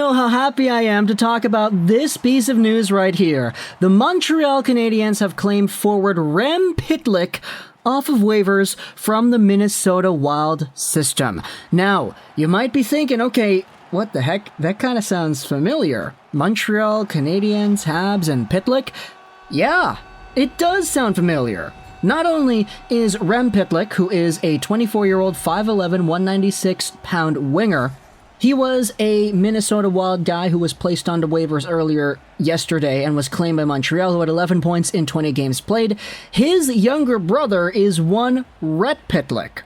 know how happy I am to talk about this piece of news right here. The Montreal Canadiens have claimed forward Rem Pitlick off of waivers from the Minnesota Wild system. Now, you might be thinking, okay, what the heck? That kind of sounds familiar. Montreal Canadiens, Habs, and Pitlick? Yeah, it does sound familiar. Not only is Rem Pitlick, who is a 24-year-old 5'11", 196-pound winger, he was a Minnesota Wild guy who was placed onto waivers earlier yesterday and was claimed by Montreal, who had 11 points in 20 games played. His younger brother is one Rem Pitlick,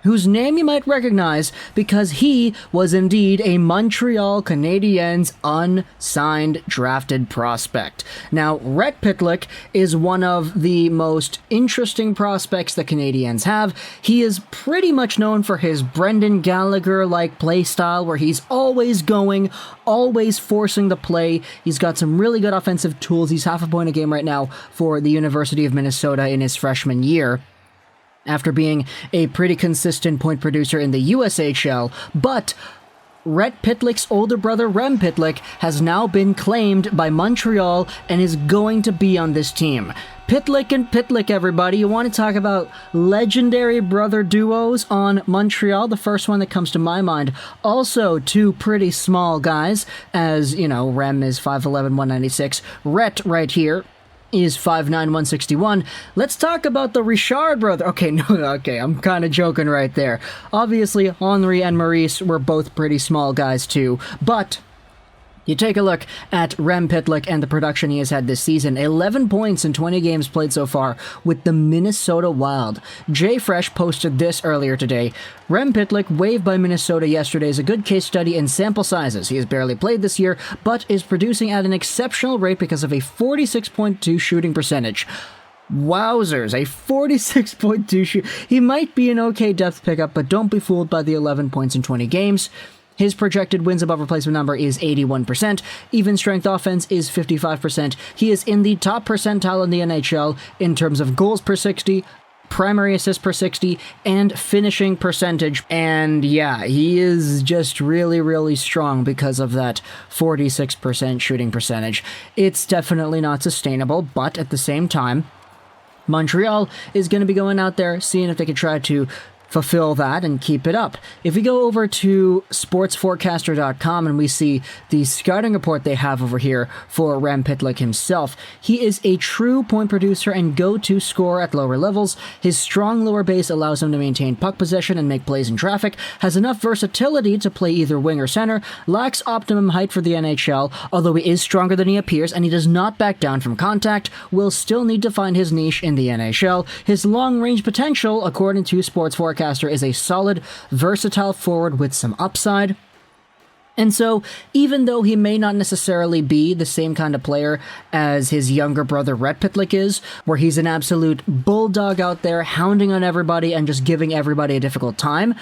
whose name you might recognize because he was indeed a Montreal Canadiens unsigned drafted prospect. Now, Rem Pitlick is one of the most interesting prospects the Canadiens have. He is pretty much known for his Brendan Gallagher-like play style, where he's always going, always forcing the play. He's got some really good offensive tools. He's half a point a game right now for the University of Minnesota in his freshman year, after being a pretty consistent point producer in the USHL, but Rem Pitlick's older brother Rem Pitlik has now been claimed by Montreal and is going to be on this team. Pitlick and Pitlick, everybody. You want to talk about legendary brother duos on Montreal? The first one that comes to my mind. Also, two pretty small guys, as, you know, Rem is 5'11", 196. Rhett right here is 5'9", 161. Let's talk about the Richard brother. Okay, I'm kind of joking right there. Obviously, Henri and Maurice were both pretty small guys too, but you take a look at Rem Pitlick and the production he has had this season. 11 points in 20 games played so far with the Minnesota Wild. Jay Fresh posted this earlier today. Rem Pitlick, waived by Minnesota yesterday, is a good case study in sample sizes. He has barely played this year, but is producing at an exceptional rate because of a 46.2 shooting percentage. Wowzers, a 46.2 shoot. He might be an okay depth pickup, but don't be fooled by the 11 points in 20 games. His projected wins above replacement number is 81%. Even strength offense is 55%. He is in the top percentile in the NHL in terms of goals per 60, primary assists per 60, and finishing percentage. And yeah, he is just really, really strong because of that 46% shooting percentage. It's definitely not sustainable, but at the same time, Montreal is going to be going out there, seeing if they can try to fulfill that and keep it up. If we go over to sportsforecaster.com and we see the scouting report they have over here for Rem Pitlick himself, he is a true point producer and go-to scorer at lower levels. His strong lower base allows him to maintain puck possession and make plays in traffic, has enough versatility to play either wing or center, lacks optimum height for the NHL, although he is stronger than he appears and he does not back down from contact, will still need to find his niche in the NHL. His long-range potential, according to Sports Forecaster, is a solid, versatile forward with some upside. And so, even though he may not necessarily be the same kind of player as his younger brother Rem Pitlick is, where he's an absolute bulldog out there hounding on everybody and just giving everybody a difficult time,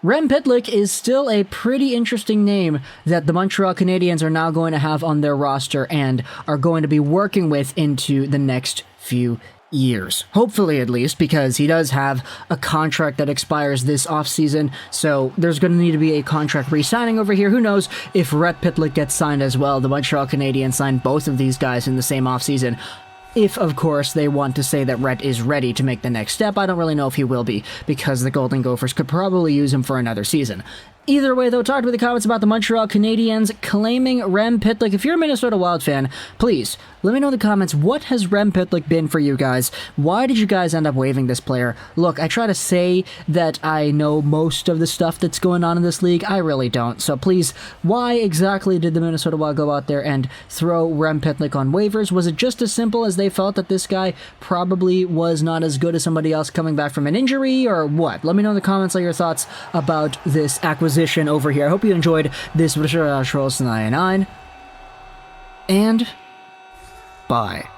Rem Pitlick is still a pretty interesting name that the Montreal Canadiens are now going to have on their roster and are going to be working with into the next few years. Hopefully, at least, because he does have a contract that expires this offseason, so there's going to need to be a contract re-signing over here. Who knows if Rem Pitlick gets signed as well. The Montreal Canadiens signed both of these guys in the same offseason. If, of course, they want to say that Rhett is ready to make the next step. I don't really know if he will be, because the Golden Gophers could probably use him for another season. Either way, though, talk to me in the comments about the Montreal Canadiens claiming Rem Pitlick. If you're a Minnesota Wild fan, please let me know in the comments, what has Rem Pitlick been for you guys? Why did you guys end up waiving this player? Look, I try to say that I know most of the stuff that's going on in this league. I really don't. So please, why exactly did the Minnesota Wild go out there and throw Rem Pitlick on waivers? Was it just as simple as they felt that this guy probably was not as good as somebody else coming back from an injury, or what? Let me know in the comments all your thoughts about this acquisition over here. I hope you enjoyed this Trolls 99, and bye.